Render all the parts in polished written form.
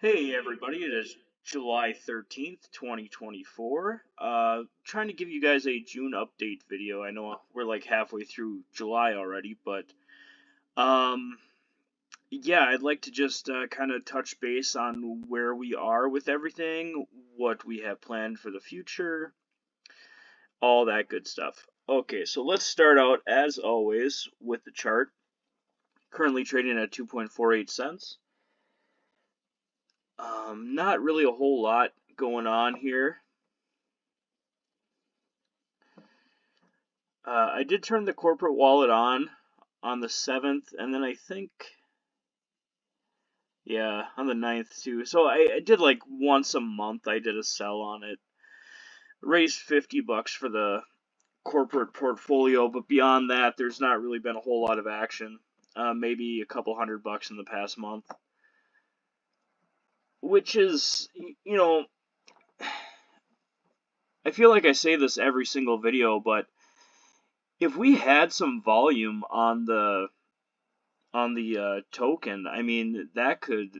Hey everybody, it is July 13th, 2024. Trying to give you guys a June update video. I know we're like halfway through July already, but um, yeah, I'd like to just kind of touch base on where we are with everything, what we have planned for the future, all that good stuff. Okay, so let's start out as always with the chart. Currently trading at 2.48 cents. Not really a whole lot going on here. I did turn the corporate wallet on the 7th, and then I think, yeah, on the 9th too. So I did like once a month, I did a sell on it. Raised 50 bucks for the corporate portfolio, but beyond that, there's not really been a whole lot of action. Maybe a couple $100 in the past month. Which is, you know, I feel like I say this every single video, but if we had some volume on the token, I mean, that could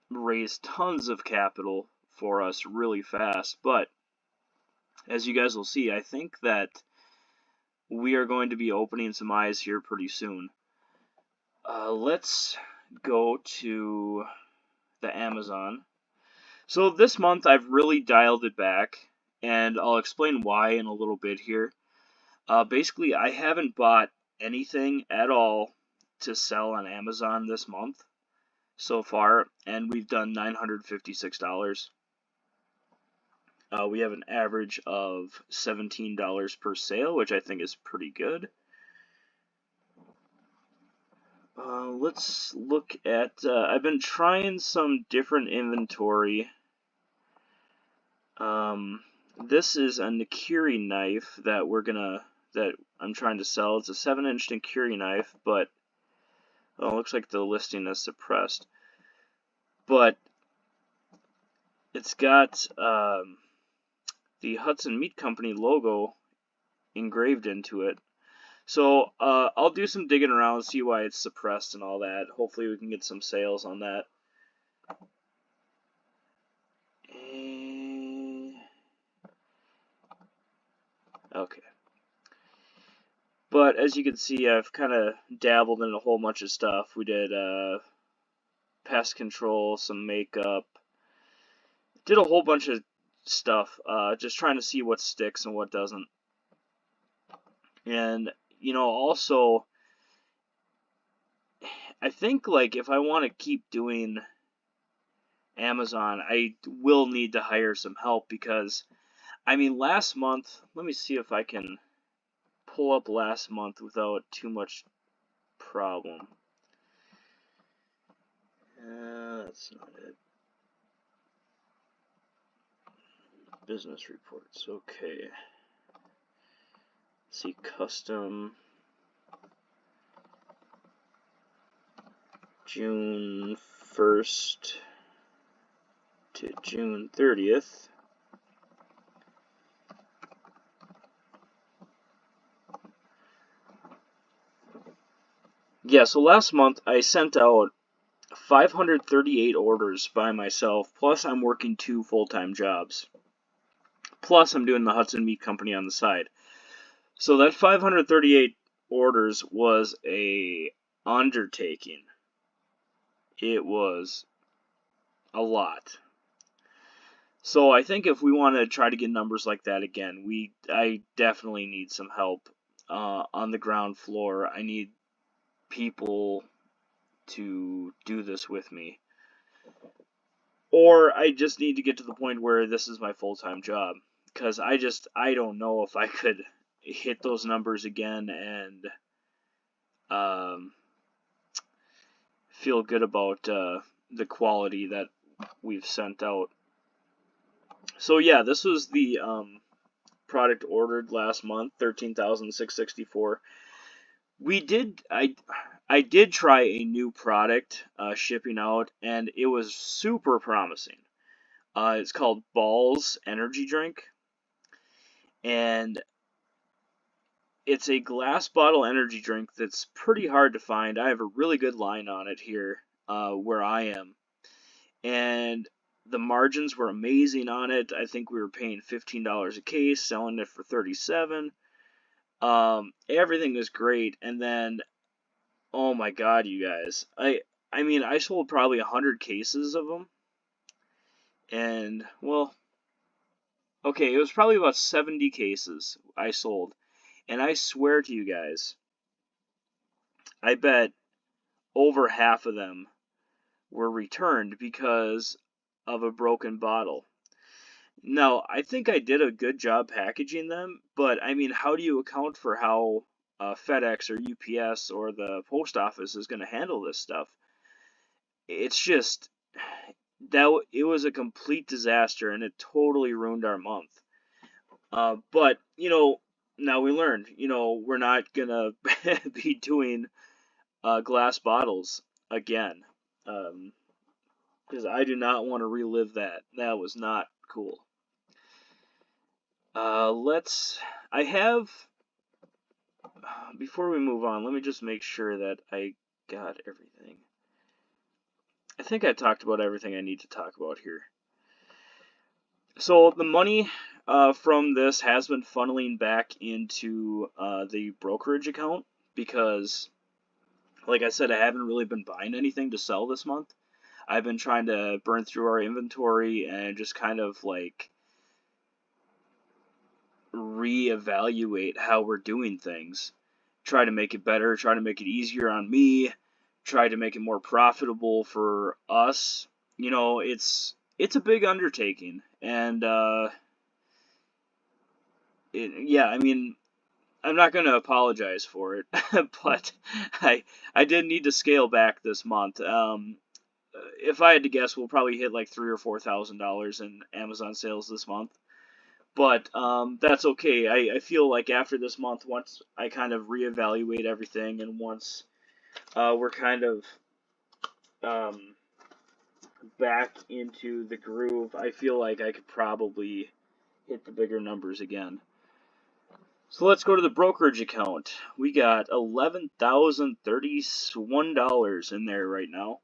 raise tons of capital for us really fast. But as you guys will see, I think that we are going to be opening some eyes here pretty soon. Let's go to the Amazon. So this month I've really dialed it back, and I'll explain why in a little bit here. Basically, I haven't bought anything at all to sell on Amazon this month so far, and we've done $956. We have an average of $17 per sale, which I think is pretty good. Let's look at, I've been trying some different inventory. This is a Nakiri knife that I'm trying to sell. It's a 7-inch Nakiri knife, but it looks like the listing is suppressed. But it's got the Hudson Meat Company logo engraved into it. So I'll do some digging around, see why it's suppressed and all that. Hopefully we can get some sales on that. Okay. But as you can see, I've kind of dabbled in a whole bunch of stuff. We did pest control, some makeup, did a whole bunch of stuff, just trying to see what sticks and what doesn't. And, you know, also, I think, like, if I want to keep doing Amazon, I will need to hire some help because, I mean, last month, let me see if I can pull up last month without too much problem. That's not it. Business reports, okay. Let's see, custom. June 1st to June 30th. Yeah, so last month I sent out 538 orders by myself, plus I'm working 2 full-time jobs. Plus I'm doing the Hudson Meat Company on the side. So that 538 orders was a undertaking. It was a lot. So I think if we want to try to get numbers like that again, I definitely need some help on the ground floor. I need people to do this with me. Or I just need to get to the point where this is my full-time job. Because I don't know if I could hit those numbers again and feel good about the quality that we've sent out. So yeah, this was the product ordered last month, 13,664. I did try a new product shipping out, and it was super promising. It's called Balls Energy Drink, and it's a glass bottle energy drink that's pretty hard to find. I have a really good line on it here where I am, and the margins were amazing on it. I think we were paying $15 a case, selling it for 37. Everything was great, and then oh my God, you guys, I mean I sold probably 100 cases of them, and well, okay, it was probably about 70 cases I sold, and I swear to you guys, I bet over half of them were returned because of a broken bottle. Now, I think I did a good job packaging them, but I mean, how do you account for how FedEx or UPS or the post office is going to handle this stuff? It's just it was a complete disaster, and it totally ruined our month. But now we learned, we're not gonna be doing glass bottles again, because I do not want to relive that. That was not cool. I have, before we move on, let me just make sure that I got everything. I think I talked about everything I need to talk about here. So the money from this has been funneling back into the brokerage account because, like I said, I haven't really been buying anything to sell this month. I've been trying to burn through our inventory and just kind of like reevaluate how we're doing things. Try to make it better, try to make it easier on me, try to make it more profitable for us. It's a big undertaking, and yeah, I mean, I'm not going to apologize for it, but I did need to scale back this month. If I had to guess, we'll probably hit like $3,000 or $4,000 in Amazon sales this month. But that's okay. I feel like after this month, once I kind of reevaluate everything, and once we're kind of um, back into the groove, I feel like I could probably hit the bigger numbers again. So let's go to the brokerage account. We got $11,031 in there right now.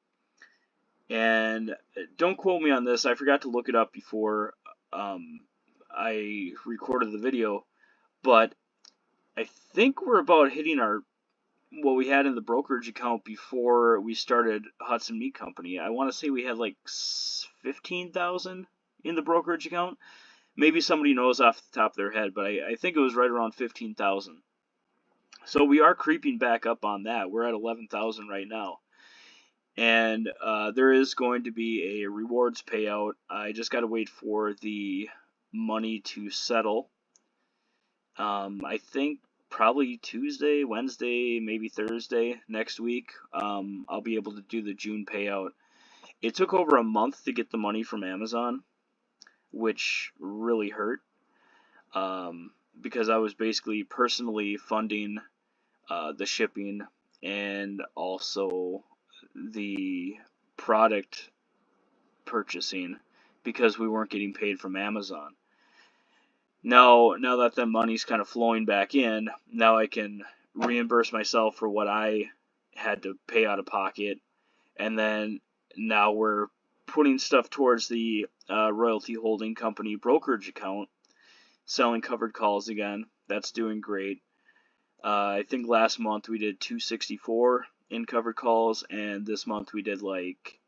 And don't quote me on this. I forgot to look it up before I recorded the video. But I think we're about hitting what we had in the brokerage account before we started Hudson Meat Company. I want to say we had like 15,000 in the brokerage account. Maybe somebody knows off the top of their head, but I think it was right around 15,000. So we are creeping back up on that. We're at 11,000 right now. And there is going to be a rewards payout. I just got to wait for the money to settle. I think probably Tuesday, Wednesday, maybe Thursday next week, I'll be able to do the June payout. It took over a month to get the money from Amazon, which really hurt, because I was basically personally funding the shipping and also the product purchasing because we weren't getting paid from Amazon. Now that the money's kind of flowing back in, now I can reimburse myself for what I had to pay out of pocket, and then now we're putting stuff towards the Royalty Holding Company brokerage account, selling covered calls again. That's doing great. I think last month we did 264 in covered calls, and this month we did like,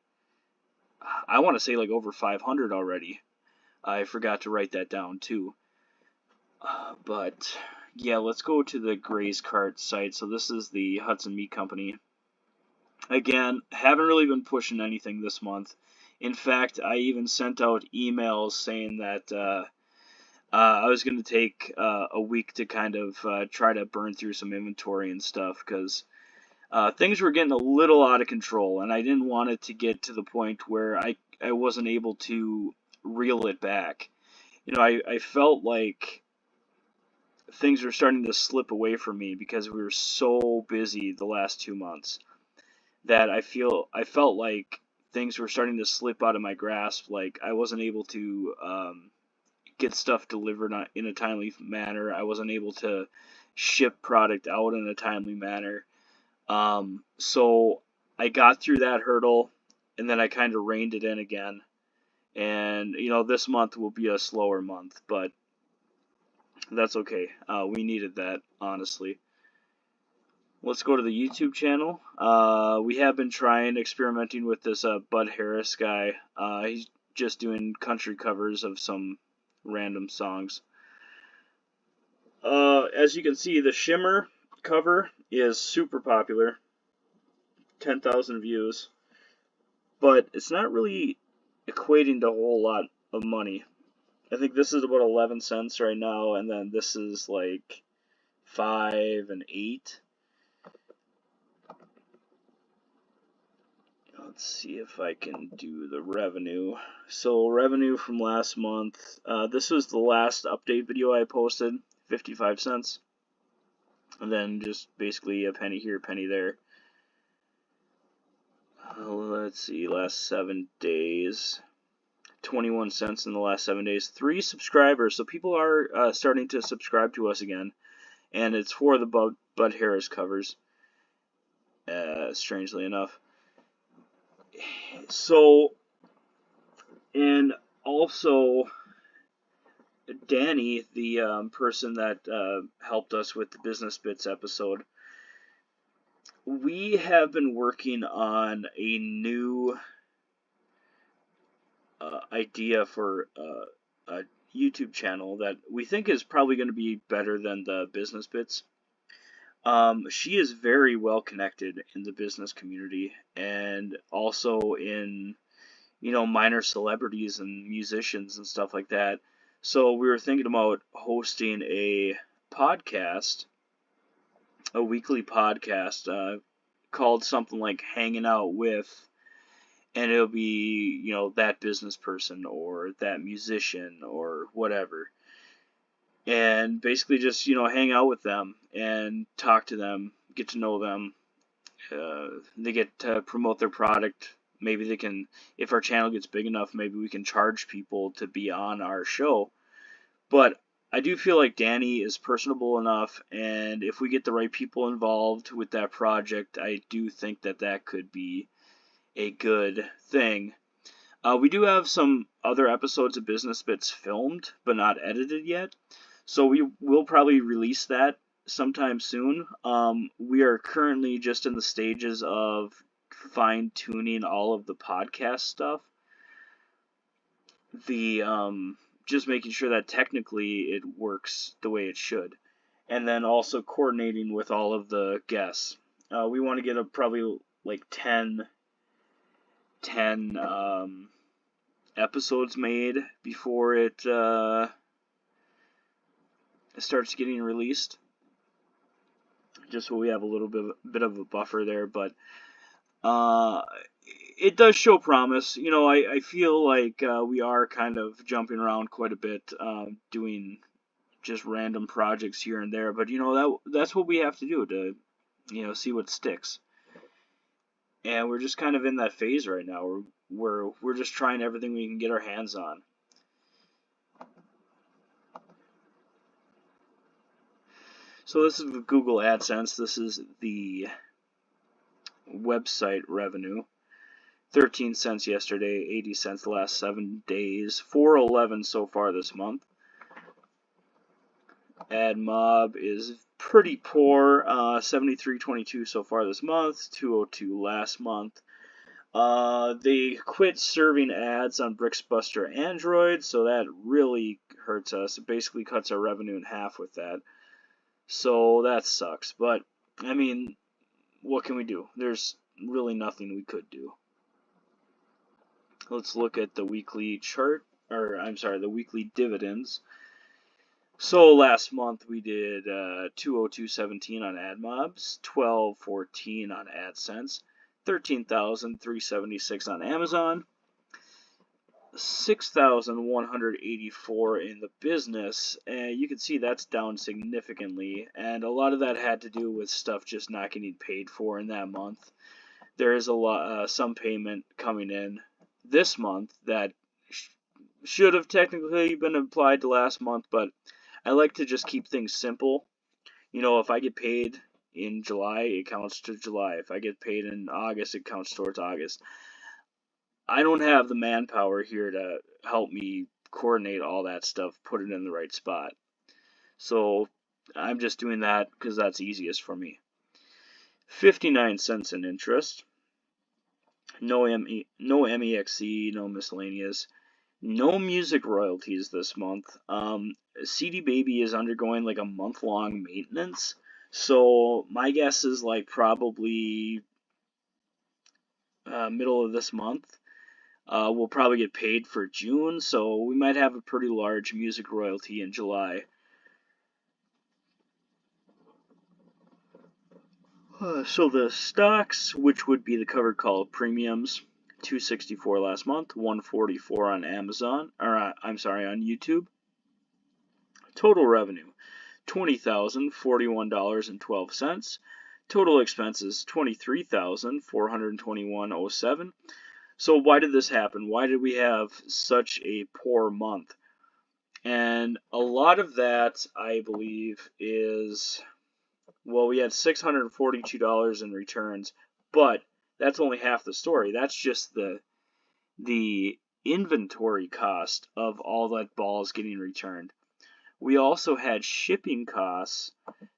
I want to say like over 500 already. I forgot to write that down too. But yeah, let's go to the Gray's Cart site. So this is the Hudson Meat Company. Again, haven't really been pushing anything this month. In fact, I even sent out emails saying that I was going to take a week to kind of try to burn through some inventory and stuff because things were getting a little out of control, and I didn't want it to get to the point where I wasn't able to reel it back. I felt like things were starting to slip away from me because we were so busy the last 2 months that I felt like things were starting to slip out of my grasp. Like I wasn't able to get stuff delivered in a timely manner. I wasn't able to ship product out in a timely manner. So I got through that hurdle. and then I kind of reined it in again. And this month will be a slower month, but that's okay. We needed that, honestly. Let's go to the YouTube channel. We have been experimenting with this Bud Harris guy. He's just doing country covers of some random songs. As you can see, the Shimmer cover is super popular. 10,000 views. But it's not really equating to a whole lot of money. I think this is about 11 cents right now, and then this is like 5 and 8. Let's see if I can do the revenue. So revenue from last month, this was the last update video I posted, 55 cents. And then just basically a penny here, penny there. Let's see, last 7 days. 21 cents in the last 7 days. 3 subscribers, so people are starting to subscribe to us again. And it's for the Bud Harris covers, strangely enough. So, and also Danny, the person that helped us with the Business Bits episode, we have been working on a new idea for a YouTube channel that we think is probably going to be better than the Business Bits. She is very well connected in the business community and also in, minor celebrities and musicians and stuff like that. So we were thinking about hosting a podcast, a weekly podcast called something like Hanging Out With, and it'll be, that business person or that musician or whatever. And basically just, hang out with them and talk to them, get to know them. They get to promote their product. Maybe they can, if our channel gets big enough, maybe we can charge people to be on our show. But I do feel like Danny is personable enough, and if we get the right people involved with that project, I do think that that could be a good thing. We do have some other episodes of Business Bits filmed, but not edited yet. So we will probably release that sometime soon. We are currently just in the stages of fine-tuning all of the podcast stuff. Just making sure that technically it works the way it should. And then also coordinating with all of the guests. We want to get probably like 10 episodes made before it starts getting released, just so we have a little bit of a buffer there. But it does show promise. I feel like we are kind of jumping around quite a bit, doing just random projects here and there, but that's what we have to do to see what sticks. And we're just kind of in that phase right now where we're just trying everything we can get our hands on. So this is Google AdSense. This is the website revenue. 13 cents yesterday, 80 cents the last 7 days, 411 so far this month. AdMob is pretty poor, 73.22 so far this month, 202 last month. They quit serving ads on Bricksbuster Android, so that really hurts us. It basically cuts our revenue in half with that. So that sucks. But, I mean, what can we do? There's really nothing we could do. Let's look at the weekly chart, the weekly dividends. So last month we did 202.17 on AdMobs, 12.14 on AdSense, 13,376 on Amazon, 6,184 in the business, and you can see that's down significantly, and a lot of that had to do with stuff just not getting paid for in that month. There is some payment coming in this month that should have technically been applied to last month, but I like to just keep things simple. If I get paid in July, it counts to July. If I get paid in August, it counts towards August. I don't have the manpower here to help me coordinate all that stuff, put it in the right spot. So I'm just doing that because that's easiest for me. 59 cents in interest. No MEXC, no miscellaneous. No music royalties this month. CD Baby is undergoing like a month-long maintenance. So my guess is like probably middle of this month. We'll probably get paid for June, so we might have a pretty large music royalty in July. So the stocks, which would be the covered call premiums, 264 last month, 144 on Amazon, or I'm sorry, on YouTube. Total revenue, $20,041.12. Total expenses, $23,421.07. So why did this happen? Why did we have such a poor month? And a lot of that, I believe, is, well, we had $642 in returns, but that's only half the story. That's just the inventory cost of all that balls getting returned. We also had shipping costs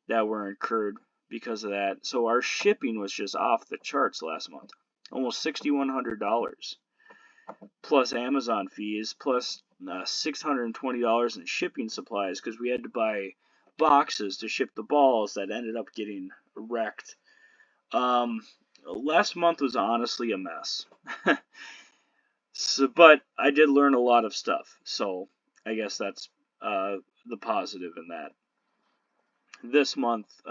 that were incurred because of that. So our shipping was just off the charts last month. Almost $6,100. Plus Amazon fees, plus $620 in shipping supplies because we had to buy boxes to ship the balls that ended up getting wrecked. Last month was honestly a mess. But I did learn a lot of stuff, so I guess that's the positive in that. This month,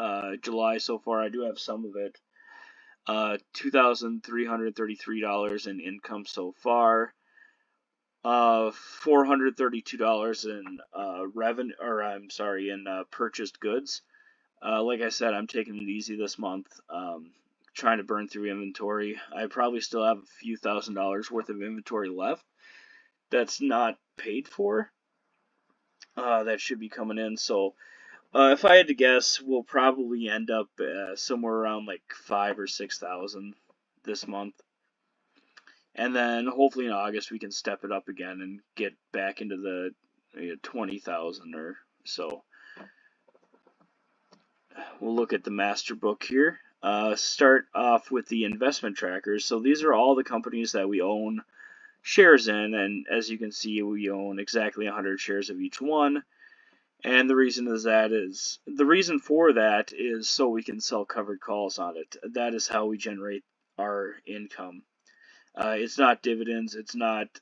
July so far, I do have some of it. $2,333 in income so far. $432 in revenue, or I'm sorry, in purchased goods. Like I said, I'm taking it easy this month. Trying to burn through inventory. I probably still have a few $1,000s worth of inventory left that's not paid for. That should be coming in. So if I had to guess, we'll probably end up somewhere around like 5,000 or 6,000 this month. And then hopefully in August we can step it up again and get back into the 20,000 or so. We'll look at the master book here. Start off with the investment trackers. So these are all the companies that we own shares in, and as you can see, we own exactly 100 shares of each one. And the reason for that is so we can sell covered calls on it. That is how we generate our income. It's not dividends, it's not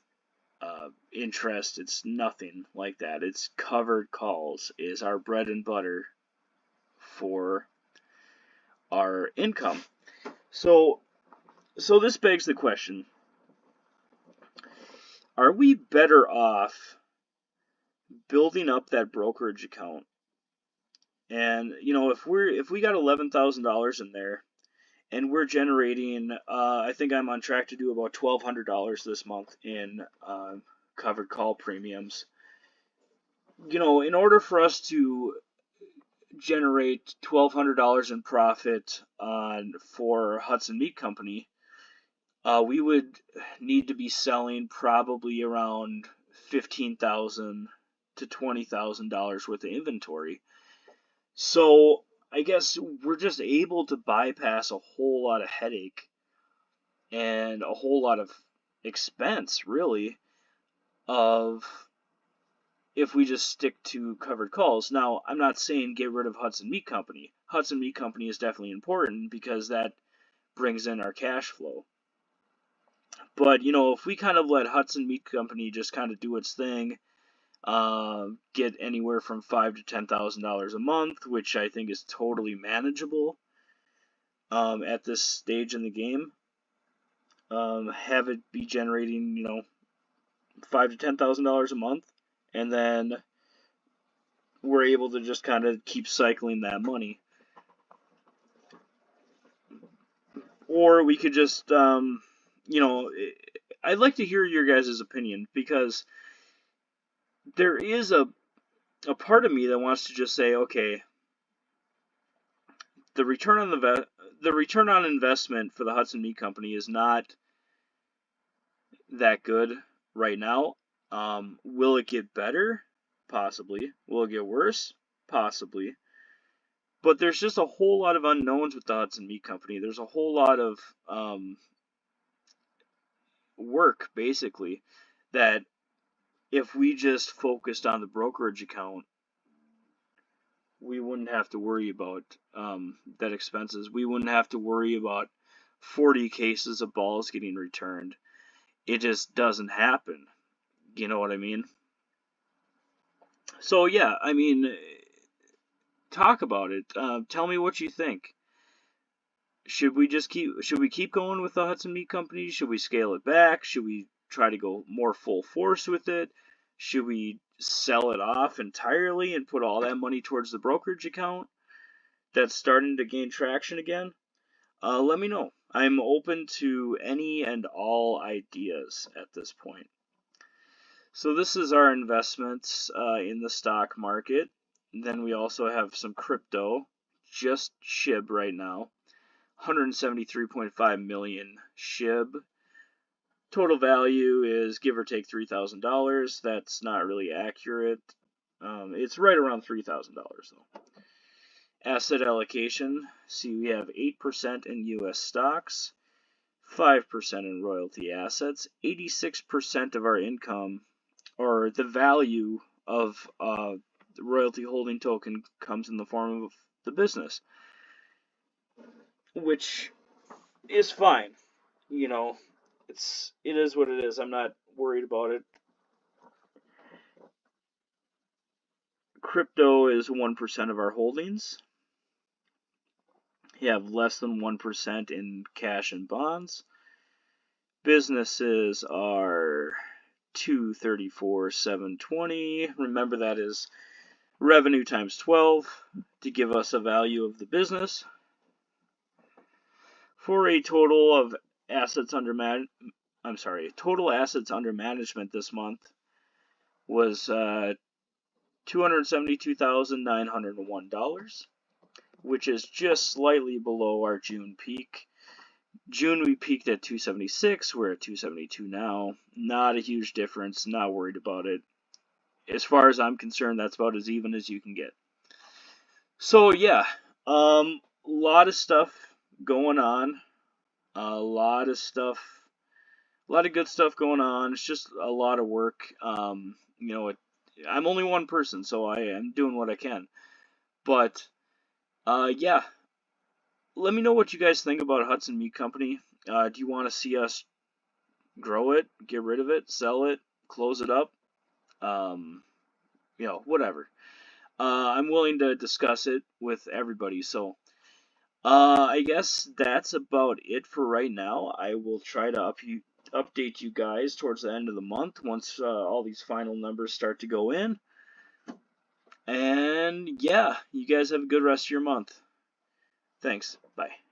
interest, it's nothing like that. It's covered calls is our bread and butter for our income. So this begs the question, are we better off building up that brokerage account? And if we got $11,000 in there and we're generating, I think I'm on track to do about $1,200 this month in covered call premiums. In order for us to generate $1,200 in profit for Hudson Meat Company, we would need to be selling probably around $15,000 to $20,000 worth of inventory. So I guess we're just able to bypass a whole lot of headache and a whole lot of expense, really, of if we just stick to covered calls. Now, I'm not saying get rid of Hudson Meat Company. Hudson Meat Company is definitely important because that brings in our cash flow. But, if we kind of let Hudson Meat Company just kind of do its thing, get anywhere from $5,000 to $10,000 a month, which I think is totally manageable at this stage in the game. Have it be generating, $5,000 to $10,000 a month, and then we're able to just kind of keep cycling that money. Or we could just, I'd like to hear your guys' opinion, because there is a part of me that wants to just say, okay, the return on investment for the Hudson Meat Company is not that good right now. Will it get better? Possibly. Will it get worse? Possibly. But there's just a whole lot of unknowns with the Hudson Meat Company. There's a whole lot of work, basically, that if we just focused on the brokerage account, we wouldn't have to worry about that expenses. We wouldn't have to worry about 40 cases of balls getting returned. It just doesn't happen. You know what I mean? So yeah, I mean, talk about it. Tell me what you think. Should we keep going with the Hudson Meat Company? Should we scale it back? Should we try to go more full force with it? Should we sell it off entirely and put all that money towards the brokerage account that's starting to gain traction again? Let me know. I'm open to any and all ideas at this point. So this is our investments in the stock market. Then we also have some crypto, just SHIB right now. 173.5 million SHIB. Total value is give or take $3,000. That's not really accurate. It's right around $3,000 though. Asset allocation. See, we have 8% in U.S. stocks, 5% in royalty assets, 86% of our income, or the value of the royalty holding token, comes in the form of the business, which is fine. You know, it is what it is. I'm not worried about it. Crypto is 1% of our holdings. You have less than 1% in cash and bonds. Businesses are 234,720. Remember, that is revenue times 12 to give us a value of the business. For a total of assets under total assets under management this month was $272,901, which is just slightly below our June peak. June we peaked at 276, we're at 272 now. Not a huge difference, not worried about it. As far as I'm concerned, that's about as even as you can get. So yeah, lot of stuff going on. A lot of good stuff going on. It's just a lot of work. You know, I'm only one person, so I am doing what I can. But yeah, let me know what you guys think about Hudson Meat Company. Do you want to see us grow it, get rid of it, sell it, close it up? You know, whatever. I'm willing to discuss it with everybody. So I guess that's about it for right now. I will try to update you guys towards the end of the month once all these final numbers start to go in. And yeah, you guys have a good rest of your month. Thanks. Bye.